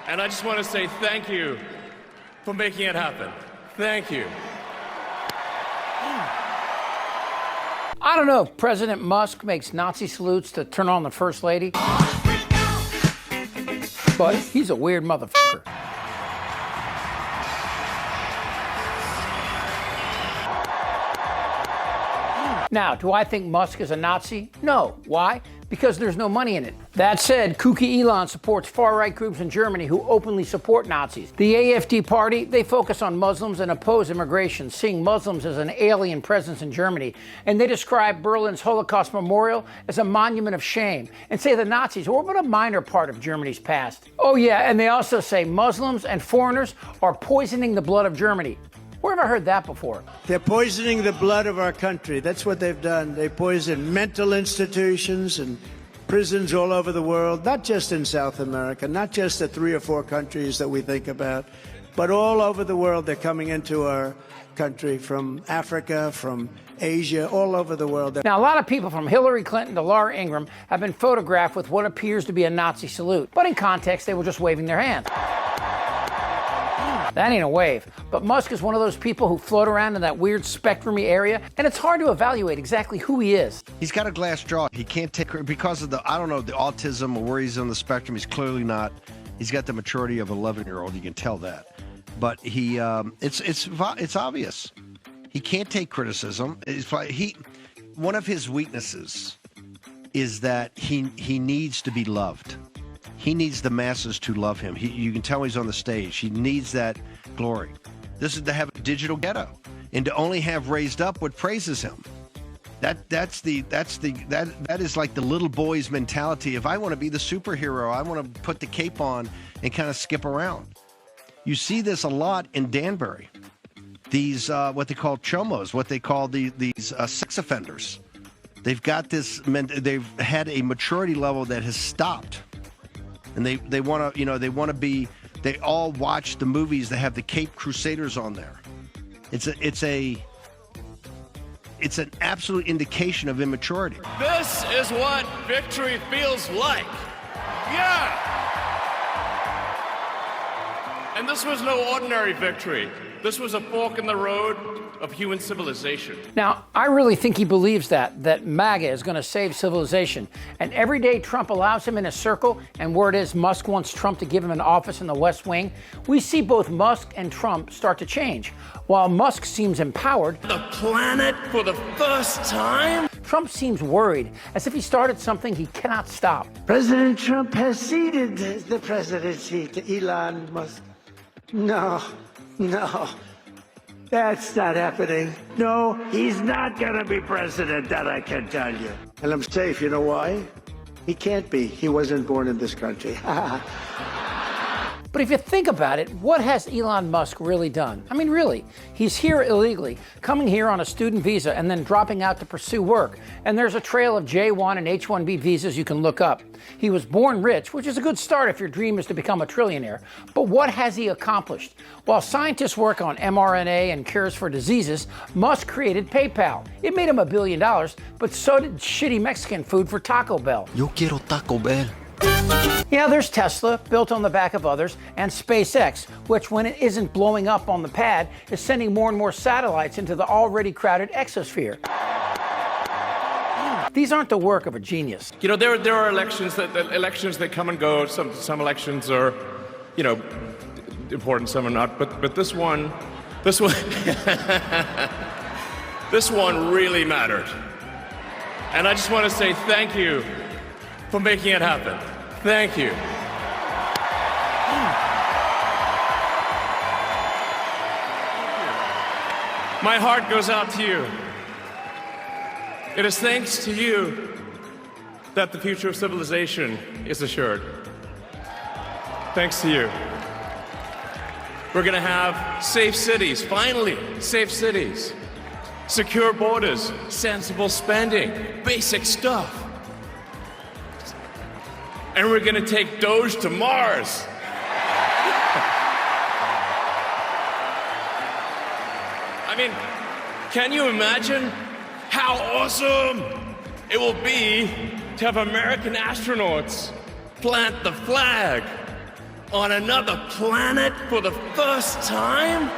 And I just want to say thank you for making it happen. Thank you. I don't know if President Musk makes Nazi salutes to turn on the First Lady, but he's a weird motherfucker. Now, do I think Musk is a Nazi? No. Why? Because there's no money in it. That said, kooky Elon supports far-right groups in Germany who openly support Nazis. The AfD party, they focus on Muslims and oppose immigration, seeing Muslims as an alien presence in Germany. And they describe Berlin's Holocaust Memorial as a monument of shame and say the Nazis were but a minor part of Germany's past. Oh yeah, and they also say Muslims and foreigners are poisoning the blood of Germany. Where have I heard that before? They're poisoning the blood of our country. That's what they've done. They poison mental institutions and prisons all over the world, not just in South America, not just the 3 or 4 countries that we think about, but all over the world. They're coming into our country from Africa, from Asia, all over the world. Now, a lot of people from Hillary Clinton to Laura Ingraham have been photographed with what appears to be a Nazi salute, but in context, they were just waving their hands. That ain't a wave. But Musk is one of those people who float around in that weird spectrum-y area, and it's hard to evaluate exactly who he is. He's got a glass jaw. He can't take, because of the, I don't know, the autism or where he's on the spectrum. He's clearly not. He's got the maturity of an 11-year-old. You can tell that. But he, it's obvious. He can't take criticism. One of his weaknesses is that he needs to be loved. He needs the masses to love him. You can tell he's on the stage. He needs that glory. This is to have a digital ghetto and to only have raised up what praises him. That is like the little boy's mentality. If I want to be the superhero, I want to put the cape on and kind of skip around. You see this a lot in Danbury. These what they call chomos, what they call these sex offenders. They've got this. They've had a maturity level that has stopped. And they want to, they want to be, they all watch the movies that have the Cape Crusaders on there. It's an absolute indication of immaturity. This is what victory feels like. Yeah! And this was no ordinary victory. This was a fork in the road of human civilization. Now, I really think he believes that MAGA is going to save civilization. And every day Trump allows him in his circle, and word is Musk wants Trump to give him an office in the West Wing, we see both Musk and Trump start to change. While Musk seems empowered, the planet for the first time? Trump seems worried, as if he started something he cannot stop. President Trump has ceded the presidency to Elon Musk. No, that's not happening. No, he's not going to be president, that I can tell you. And I'm safe, you know why? He can't be. He wasn't born in this country. But if you think about it, what has Elon Musk really done? I mean, really, he's here illegally, coming here on a student visa and then dropping out to pursue work. And there's a trail of J1 and H1B visas you can look up. He was born rich, which is a good start if your dream is to become a trillionaire. But what has he accomplished? While scientists work on mRNA and cures for diseases, Musk created PayPal. It made him $1 billion, but so did shitty Mexican food for Taco Bell. Yo quiero Taco Bell. Yeah, there's Tesla, built on the back of others, and SpaceX, which, when it isn't blowing up on the pad, is sending more and more satellites into the already crowded exosphere. These aren't the work of a genius. You know, there are elections that come and go. Some elections are, important, some are not. But this one, this one really mattered. And I just want to say thank you for making it happen. Thank you. My heart goes out to you. It is thanks to you that the future of civilization is assured. Thanks to you. We're going to have safe cities, finally, safe cities. Secure borders, sensible spending, basic stuff. And we're going to take Doge to Mars. I mean, can you imagine how awesome it will be to have American astronauts plant the flag on another planet for the first time?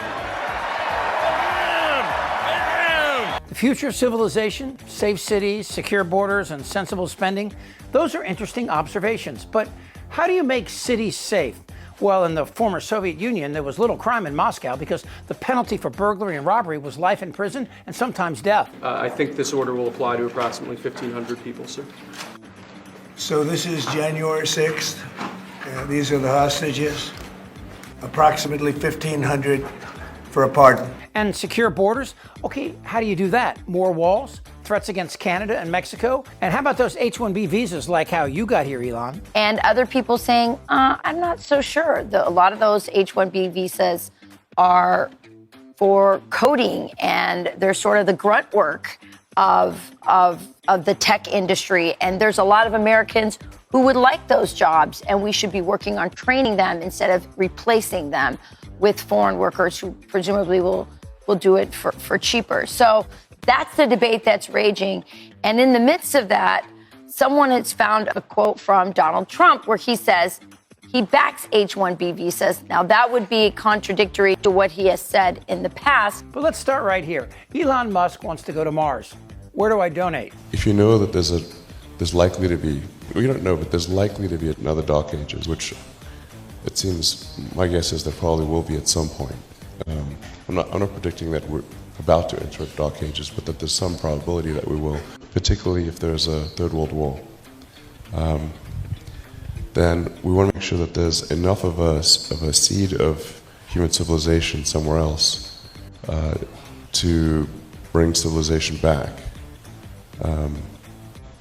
The future of civilization, safe cities, secure borders, and sensible spending, those are interesting observations. But how do you make cities safe? Well, in the former Soviet Union, there was little crime in Moscow because the penalty for burglary and robbery was life in prison and sometimes death. I think this order will apply to approximately 1,500 people, sir. So this is January 6th. These are the hostages. Approximately 1,500 for a pardon. And secure borders? Okay, how do you do that? More walls? Threats against Canada and Mexico? And how about those H-1B visas like how you got here, Elon? And other people saying, I'm not so sure. A lot of those H-1B visas are for coding, and they're sort of the grunt work of the tech industry. And there's a lot of Americans who would like those jobs, and we should be working on training them instead of replacing them with foreign workers who presumably will do it for cheaper. So that's the debate that's raging. And in the midst of that, someone has found a quote from Donald Trump where he says he backs H-1B visas. Now, that would be contradictory to what he has said in the past. But let's start right here. Elon Musk wants to go to Mars. Where do I donate? If you know that there's likely to be, we don't know, but there's likely to be another dark ages, which it seems, my guess is there probably will be at some point. I'm not predicting that we're about to enter dark ages, but that there's some probability that we will, particularly if there's a third world war. Then we want to make sure that there's enough of a seed of human civilization somewhere else to bring civilization back,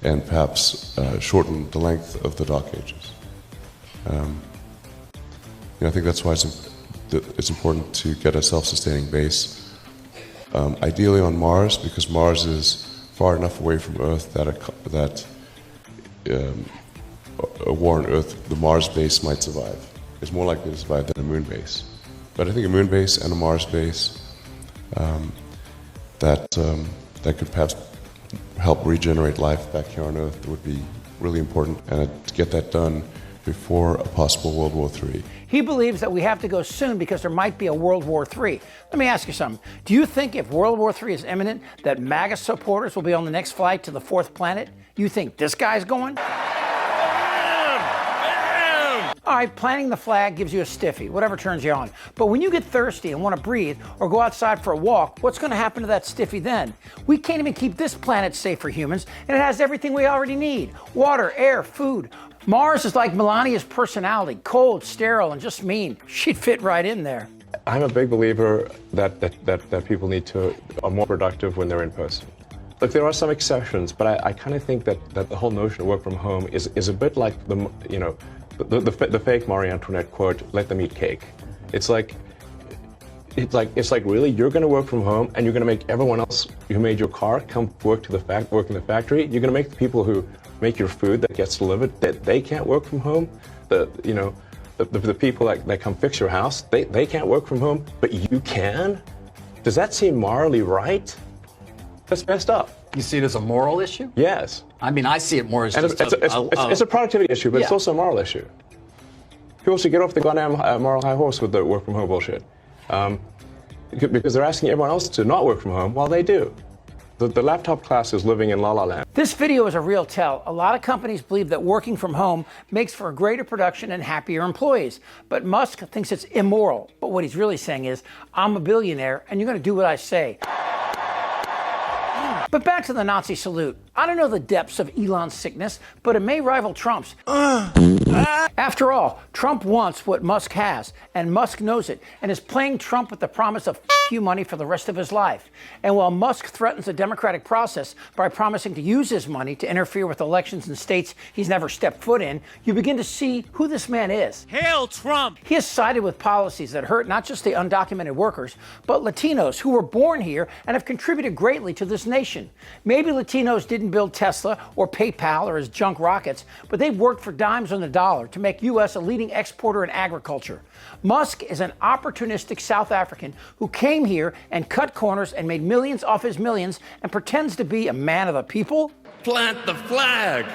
and perhaps shorten the length of the dark ages. I think that's why it's important to get a self-sustaining base. Ideally on Mars, because Mars is far enough away from Earth that a war on Earth, the Mars base might survive. It's more likely to survive than a moon base. But I think a moon base and a Mars base that could perhaps help regenerate life back here on Earth would be really important, and to get that done before a possible World War III. He believes that we have to go soon because there might be a World War III. Let me ask you something. Do you think if World War III is imminent, that MAGA supporters will be on the next flight to the fourth planet? You think this guy's going? All right, planting the flag gives you a stiffy, whatever turns you on. But when you get thirsty and want to breathe or go outside for a walk, what's going to happen to that stiffy then? We can't even keep this planet safe for humans, and it has everything we already need. Water, air, food. Mars is like Melania's personality, cold, sterile, and just mean. She'd fit right in there. I'm a big believer that people are more productive when they're in person. Look, there are some exceptions, but I kind of think that the whole notion of work from home is a bit like the fake Marie Antoinette quote, "Let them eat cake." It's like really, you're going to work from home and you're going to make everyone else who made your car come work in the factory. You're going to make the people who make your food that gets delivered that they can't work from home. The people that come fix your house, they can't work from home, but you can. Does that seem morally right? That's messed up. You see it as a moral issue? Yes. I mean, I see it more as just it's a productivity issue, but it's also a moral issue. People should get off the goddamn moral high horse with the work from home bullshit, because they're asking everyone else to not work from home while they do. The laptop class is living in la la land. This video is a real tell. A lot of companies believe that working from home makes for a greater production and happier employees. But Musk thinks it's immoral. But what he's really saying is, I'm a billionaire and you're going to do what I say. But back to the Nazi salute. I don't know the depths of Elon's sickness, but it may rival Trump's. After all, Trump wants what Musk has, and Musk knows it, and is playing Trump with the promise of you money for the rest of his life. And while Musk threatens the democratic process by promising to use his money to interfere with elections in states he's never stepped foot in, you begin to see who this man is. Hail Trump! He has sided with policies that hurt not just the undocumented workers, but Latinos who were born here and have contributed greatly to this nation. Maybe Latinos didn't build Tesla or PayPal or his junk rockets, but they've worked for dimes on the dollar to make U.S. a leading exporter in agriculture. Musk is an opportunistic South African who came here and cut corners and made millions off his millions and pretends to be a man of the people. Plant the flag.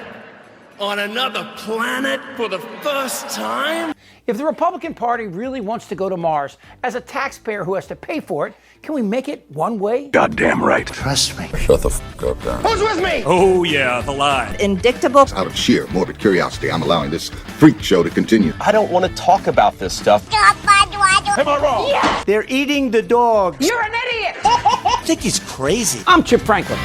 on another planet for the first time? If the Republican Party really wants to go to Mars, as a taxpayer who has to pay for it, can we make it one way? Goddamn right. Trust me. Shut the f up, Dan. Who's with me? Oh, yeah, the lie. Indictable. Out of sheer morbid curiosity, I'm allowing this freak show to continue. I don't want to talk about this stuff. Am I wrong? Yeah! They're eating the dogs. You're an idiot! I think he's crazy. I'm Chip Franklin.